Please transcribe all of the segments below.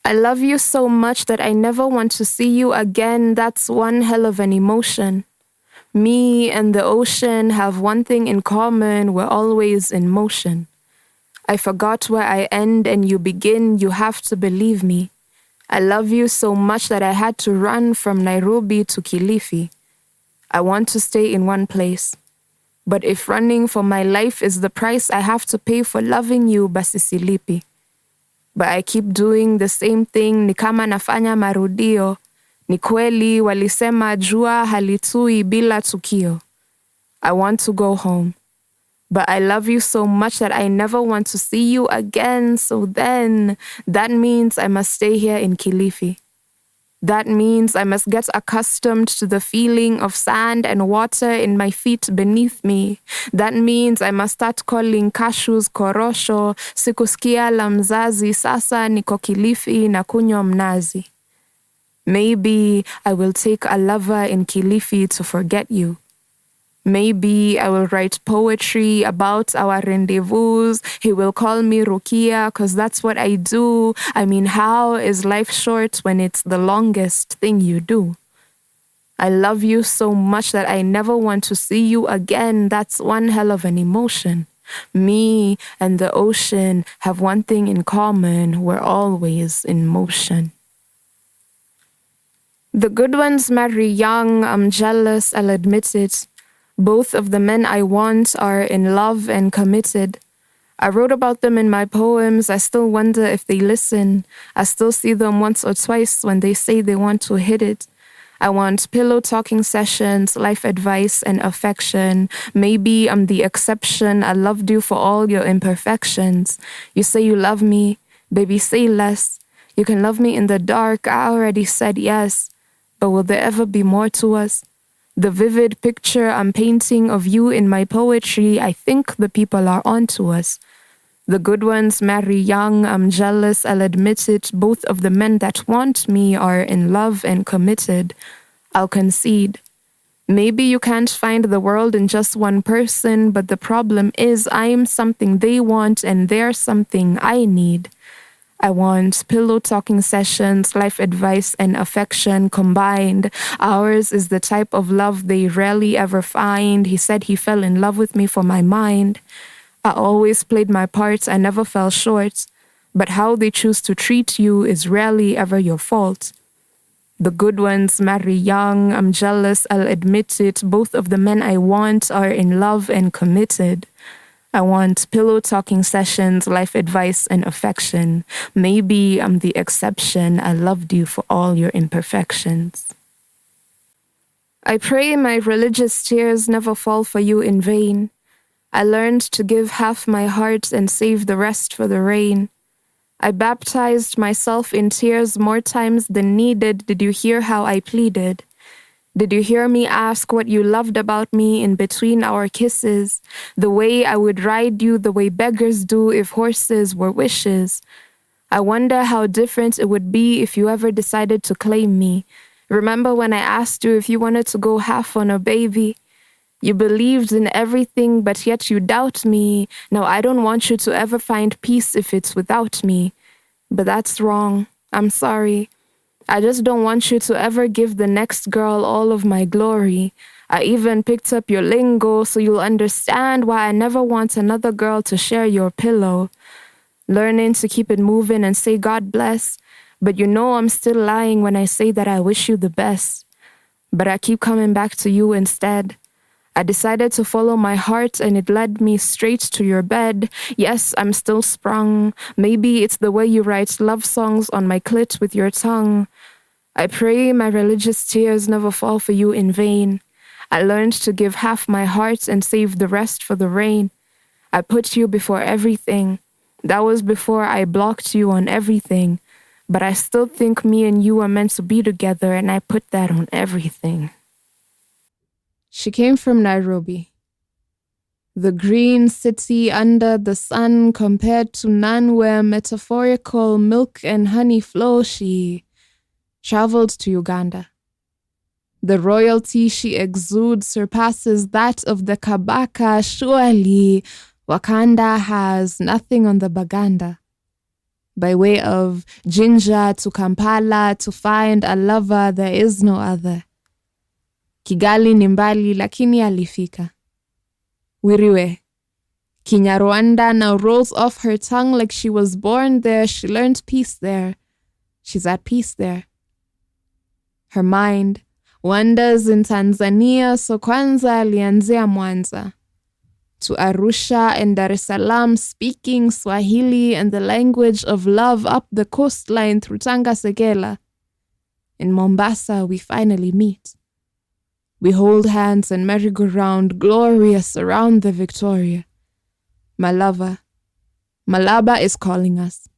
I love you so much that I never want to see you again. That's one hell of an emotion. Me and the ocean have one thing in common. We're always in motion. I forgot where I end and you begin. You have to believe me. I love you so much that I had to run from Nairobi to Kilifi. I want to stay in one place. But if running for my life is the price I have to pay for loving you, basi silipi. But I keep doing the same thing, ni kama nafanya marudio. Ni kweli walisema jua halitui bila tukio. I want to go home. But I love you so much that I never want to see you again. So then, that means I must stay here in Kilifi. That means I must get accustomed to the feeling of sand and water in my feet beneath me. That means I must start calling cashews korosho, sikuskia la mzazi, sasa niko Kilifi na kunywa mnazi. Maybe I will take a lover in Kilifi to forget you. Maybe I will write poetry about our rendezvous. He will call me Rukia, because that's what I do. I mean, how is life short when it's the longest thing you do? I love you so much that I never want to see you again. That's one hell of an emotion. Me and the ocean have one thing in common. We're always in motion. The good ones marry young. I'm jealous, I'll admit it. Both of the men I want are in love and committed. I wrote about them in my poems. I still wonder if they listen. I still see them once or twice when they say they want to hit it. I want pillow talking sessions, life advice, and affection. Maybe I'm the exception. I loved you for all your imperfections. You say you love me. Baby, say less. You can love me in the dark. I already said yes. But will there ever be more to us? The vivid picture I'm painting of you in my poetry, I think the people are onto us. The good ones marry young. I'm jealous, I'll admit it. Both of the men that want me are in love and committed. I'll concede. Maybe you can't find the world in just one person, but the problem is I'm something they want and they're something I need. I want pillow talking sessions, life advice, and affection combined. Ours is the type of love they rarely ever find. He said he fell in love with me for my mind. I always played my part, I never fell short. But how they choose to treat you is rarely ever your fault. The good ones marry young. I'm jealous, I'll admit it. Both of the men I want are in love and committed. I want pillow talking sessions, life advice, and affection. Maybe I'm the exception. I loved you for all your imperfections. I pray my religious tears never fall for you in vain. I learned to give half my heart and save the rest for the rain. I baptized myself in tears more times than needed. Did you hear how I pleaded? Did you hear me ask what you loved about me in between our kisses? The way I would ride you the way beggars do if horses were wishes. I wonder how different it would be if you ever decided to claim me. Remember when I asked you if you wanted to go half on a baby? You believed in everything, but yet you doubt me. Now I don't want you to ever find peace if it's without me. But that's wrong. I'm sorry. I just don't want you to ever give the next girl all of my glory. I even picked up your lingo so you'll understand why I never want another girl to share your pillow. Learning to keep it moving and say God bless, but you know I'm still lying when I say that I wish you the best. But I keep coming back to you instead. I decided to follow my heart and it led me straight to your bed. Yes, I'm still sprung. Maybe it's the way you write love songs on my clit with your tongue. I pray my religious tears never fall for you in vain. I learned to give half my heart and save the rest for the rain. I put you before everything. That was before I blocked you on everything. But I still think me and you are meant to be together, and I put that on everything. She came from Nairobi. The green city under the sun compared to none where metaphorical milk and honey flow. She traveled to Uganda. The royalty she exudes surpasses that of the Kabaka. Surely Wakanda has nothing on the Baganda. by way of Jinja to Kampala to find a lover there is no other. Kigali ni mbali lakini alifika. Wiriwe. Kinyarwanda now rolls off her tongue like she was born there. She learned peace there. She's at peace there. Her mind wanders in Tanzania, so kwanza alianzia Mwanza. To Arusha and Dar es Salaam, speaking Swahili and the language of love up the coastline through Tanga Segela. In Mombasa, we finally meet. We hold hands and merry-go-round, glorious around the Victoria. My lover, Malaba is calling us.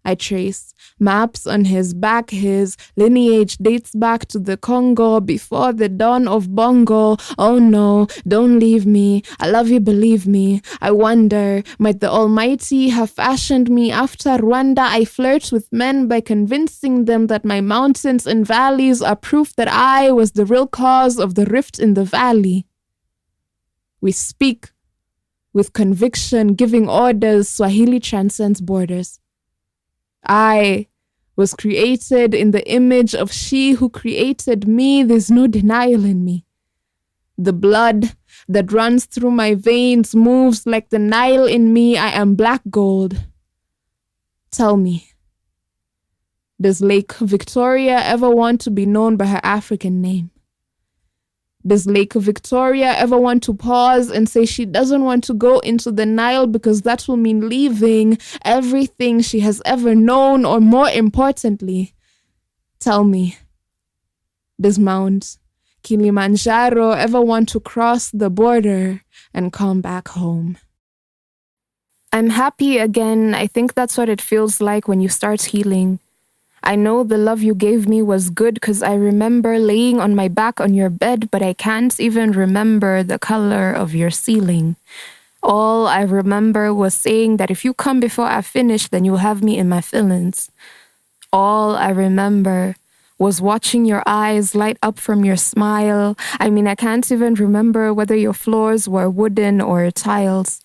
I trace maps on his back. His lineage dates back to the Congo before the dawn of Bongo. Oh no, don't leave me. I love you, believe me. I wonder, might the Almighty have fashioned me after Rwanda? I flirt with men by convincing them that my mountains and valleys are proof that I was the real cause of the rift in the valley. We speak with conviction, giving orders. Swahili transcends borders. I was created in the image of she who created me. There's no denial in me. The blood that runs through my veins moves like the Nile in me. I am black gold. Tell me, does Lake Victoria ever want to be known by her African name? Does Lake Victoria ever want to pause and say she doesn't want to go into the Nile because that will mean leaving everything she has ever known? Or more importantly, tell me, does Mount Kilimanjaro ever want to cross the border and come back home? I'm happy again. I think that's what it feels like when you start healing. I know the love you gave me was good because I remember laying on my back on your bed, but I can't even remember the color of your ceiling. All I remember was saying that if you come before I finish, then you'll have me in my feelings. All I remember was watching your eyes light up from your smile. I mean, I can't even remember whether your floors were wooden or tiles.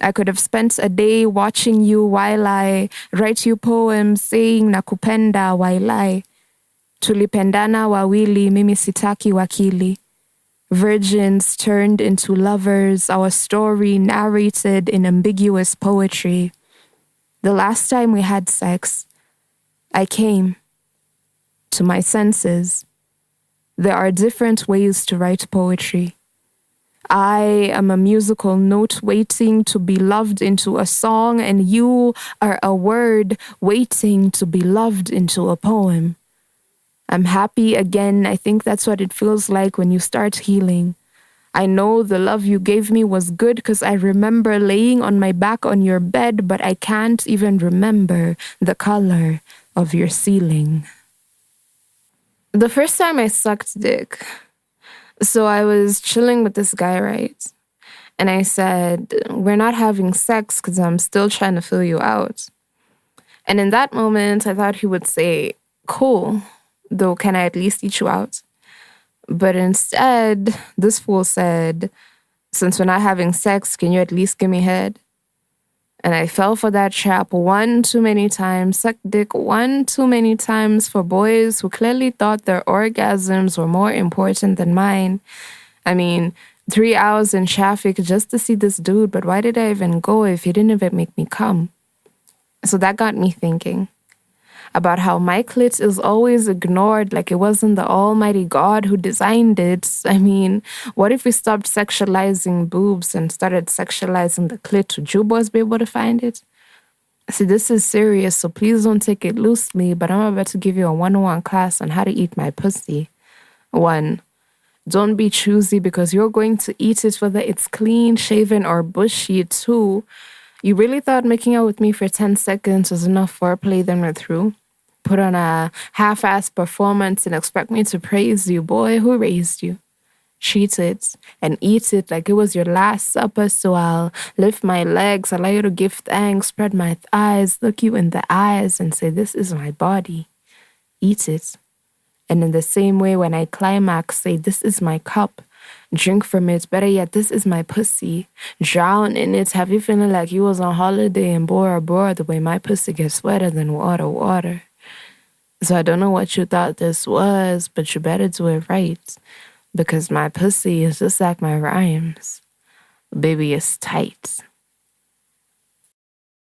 I could have spent a day watching you while I write you poems saying nakupenda while I tulipendana wawili mimi sitaki wakili. Virgins turned into lovers, our story narrated in ambiguous poetry. The last time we had sex, I came to my senses. There are different ways to write poetry. I am a musical note waiting to be loved into a song, and you are a word waiting to be loved into a poem. I'm happy again. I think that's what it feels like when you start healing. I know the love you gave me was good because I remember laying on my back on your bed, but I can't even remember the color of your ceiling. The first time I sucked dick, so I was chilling with this guy, right? And I said, we're not having sex because I'm still trying to fill you out. And in that moment, I thought he would say, cool, though can I at least eat you out? But instead, this fool said, since we're not having sex, can you at least give me head? And I fell for that trap one too many times, sucked dick one too many times for boys who clearly thought their orgasms were more important than mine. I mean, 3 hours in traffic just to see this dude, but why did I even go if he didn't even make me come? So that got me thinking about how my clit is always ignored like it wasn't the almighty God who designed it. I mean, what if we stopped sexualizing boobs and started sexualizing the clit? Would you boys be able to find it? See, this is serious, so please don't take it loosely, but I'm about to give you a 101 class on how to eat my pussy. 1, don't be choosy because you're going to eat it whether it's clean, shaven, or bushy. 2, you really thought making out with me for 10 seconds was enough foreplay, then we're through? Put on a half-ass performance and expect me to praise you. Boy, who raised you? Treat it and eat it like it was your last supper, so I'll lift my legs, allow you to give thanks, spread my thighs, look you in the eyes and say, this is my body. Eat it. And in the same way, when I climax, say, this is my cup. Drink from it. Better yet, this is my pussy. Drown in it. Have you feeling like you was on holiday in Bora Bora the way my pussy gets wetter than water, water. So I don't know what you thought this was, but you better do it right. Because my pussy is just like my rhymes. Baby, it's tight.